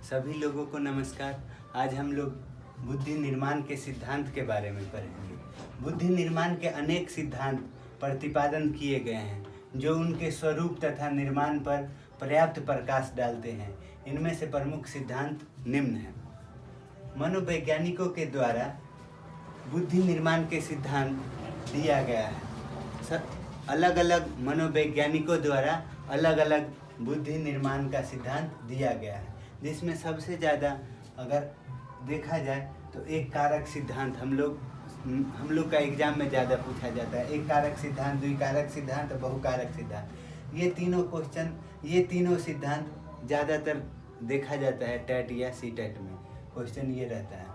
सभी लोगों को नमस्कार। आज हम लोग बुद्धि निर्माण के सिद्धांत के बारे में पढ़ेंगे। बुद्धि निर्माण के अनेक सिद्धांत प्रतिपादन किए गए हैं जो उनके स्वरूप तथा निर्माण पर पर्याप्त प्रकाश डालते हैं। इनमें से प्रमुख सिद्धांत निम्न हैं। मनोवैज्ञानिकों के द्वारा बुद्धि निर्माण के सिद्धांत दिया गया है। अलग अलग मनोवैज्ञानिकों द्वारा अलग अलग बुद्धि निर्माण का सिद्धांत दिया गया है, जिसमें सबसे ज़्यादा अगर देखा जाए तो एक कारक सिद्धांत हम लोग का एग्जाम में ज़्यादा पूछा जाता है। एक कारक सिद्धांत, द्विकारक सिद्धांत और बहुकारक सिद्धांत। ये तीनों सिद्धांत ज़्यादातर देखा जाता है टेट या सी टेट में। क्वेश्चन ये रहता है।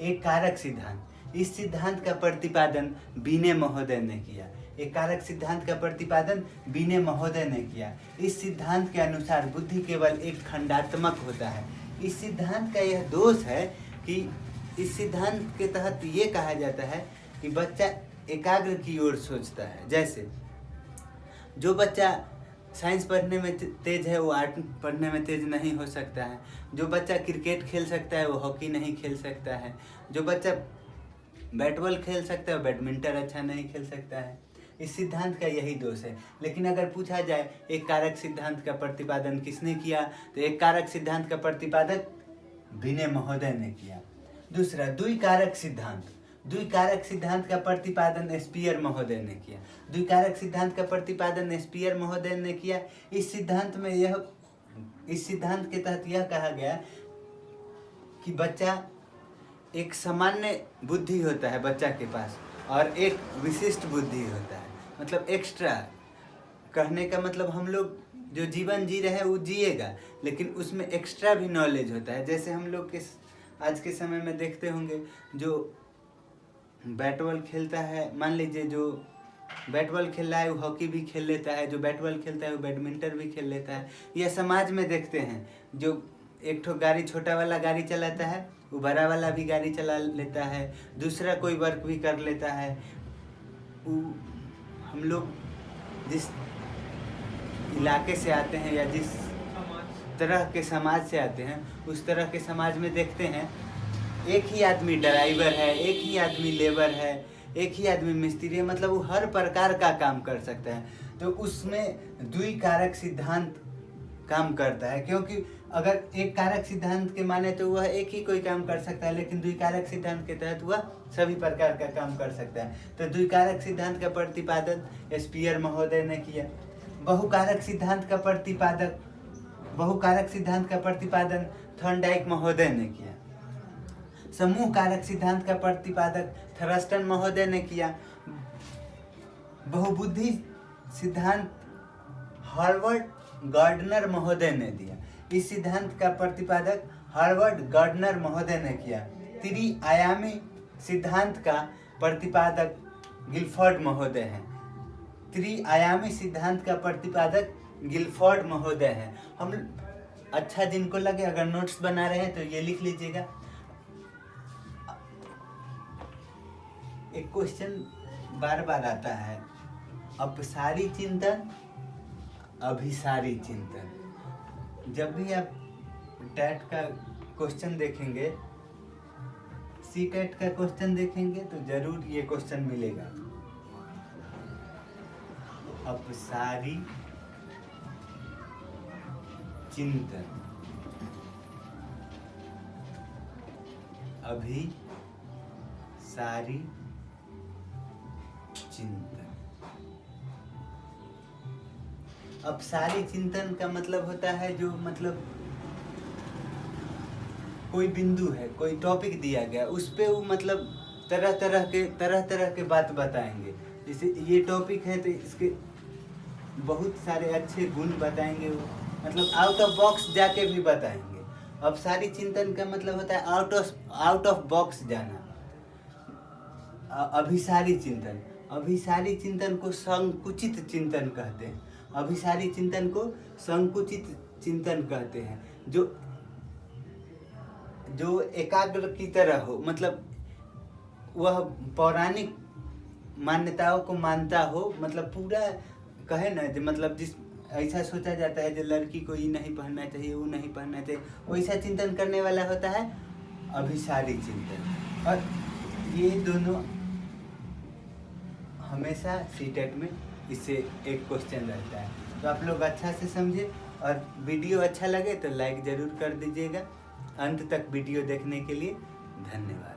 एक कारक सिद्धांत, इस सिद्धांत का प्रतिपादन बीने महोदय ने किया। एक कारक सिद्धांत का प्रतिपादन बीने महोदय ने किया। इस सिद्धांत के अनुसार बुद्धि केवल एक खंडात्मक होता है। इस सिद्धांत का यह दोष है कि इस सिद्धांत के तहत ये कहा जाता है कि बच्चा एकाग्र की ओर सोचता है। जैसे जो बच्चा साइंस पढ़ने में तेज है वो आर्ट पढ़ने में तेज नहीं हो सकता है। जो बच्चा क्रिकेट खेल सकता है वो हॉकी नहीं खेल सकता है। जो बच्चा बैट बॉल खेल सकता है बैडमिंटन अच्छा नहीं खेल सकता है। इस सिद्धांत का यही दोष है। लेकिन अगर पूछा जाए एक कारक सिद्धांत का प्रतिपादन किसने किया, तो एक कारक सिद्धांत का प्रतिपादक बीने महोदय ने किया। दूसरा द्विकारक सिद्धांत। द्विकारक सिद्धांत का प्रतिपादन स्पीयर महोदय ने किया। द्विकारक सिद्धांत का प्रतिपादन स्पीयर महोदय ने किया। इस सिद्धांत के तहत यह कहा गया कि बच्चा एक सामान्य बुद्धि होता है बच्चा के पास और एक विशिष्ट बुद्धि होता है। मतलब एक्स्ट्रा कहने का मतलब हम लोग जो जीवन जी रहे हैं वो जिएगा, लेकिन उसमें एक्स्ट्रा भी नॉलेज होता है। जैसे हम लोग के आज के समय में देखते होंगे जो बैट बॉल खेलता है, मान लीजिए जो बैट बॉल खेल रहा है वो हॉकी भी खेल लेता है, जो बैट बॉल खेलता है वो बैडमिंटन भी खेल लेता है। यह समाज में देखते हैं। जो एक ठो गाड़ी छोटा वाला गाड़ी चलाता है वो बड़ा वाला भी गाड़ी चला लेता है। दूसरा कोई वर्क भी कर लेता है। हम लोग जिस इलाके से आते हैं या जिस तरह के समाज से आते हैं उस तरह के समाज में देखते हैं एक ही आदमी ड्राइवर है, एक ही आदमी लेबर है, एक ही आदमी मिस्त्री है। मतलब वो हर प्रकार का काम कर सकता है। तो उसमें द्विकारक सिद्धांत काम करता है, क्योंकि अगर एक कारक सिद्धांत के माने तो वह एक ही कोई काम कर सकता है, लेकिन द्विकारक सिद्धांत के तहत वह सभी प्रकार का काम कर सकता है। तो द्विकारक सिद्धांत का प्रतिपादन स्पीयर महोदय ने किया। बहुकारक सिद्धांत का प्रतिपादन थॉर्नडाइक महोदय ने किया। समूह कारक सिद्धांत का प्रतिपादक थर्स्टन महोदय ने किया। बहुबुद्धि सिद्धांत हार्वर्ड गार्डनर महोदय ने दिया। इस सिद्धांत का प्रतिपादक हार्वर्ड गार्डनर महोदय ने किया। त्रिआयामी सिद्धांत का प्रतिपादक गिलफोर्ड महोदय है। त्रिआयामी सिद्धांत का प्रतिपादक गिलफोर्ड महोदय है। हम अच्छा जिनको लगे अगर नोट्स बना रहे हैं तो ये लिख लीजिएगा। एक क्वेश्चन बार बार आता है, अपसारी चिंतन अभिसारी चिंतन। जब भी आप टेट का क्वेश्चन देखेंगे, सी टेट का क्वेश्चन देखेंगे तो जरूर ये क्वेश्चन मिलेगा। अपसारी चिंतन अभिसारी चिंतन। अपसारी चिंतन का मतलब होता है जो मतलब कोई बिंदु है, कोई टॉपिक दिया गया, उस पे वो मतलब तरह तरह के बात बताएंगे। जैसे ये टॉपिक है तो इसके बहुत सारे अच्छे गुण बताएंगे। वो मतलब आउट ऑफ बॉक्स जाके भी बताएंगे। अपसारी चिंतन का मतलब होता है आउट ऑफ बॉक्स जाना। अभिसारी चिंतन को संकुचित चिंतन कहते हैं। अभिसारी चिंतन को संकुचित चिंतन कहते हैं, जो एकाग्र की तरह हो। मतलब वह पौराणिक मान्यताओं को मानता हो। मतलब पूरा कहे ना, मतलब जिस ऐसा सोचा जाता है जो लड़की को ये नहीं पहनना चाहिए, वो नहीं पहनना चाहिए, वैसा चिंतन करने वाला होता है अभिसारी चिंतन। और ये दोनों हमेशा सीटेट में इससे एक क्वेश्चन रहता है। तो आप लोग अच्छा से समझे, और वीडियो अच्छा लगे तो लाइक ज़रूर कर दीजिएगा। अंत तक वीडियो देखने के लिए धन्यवाद।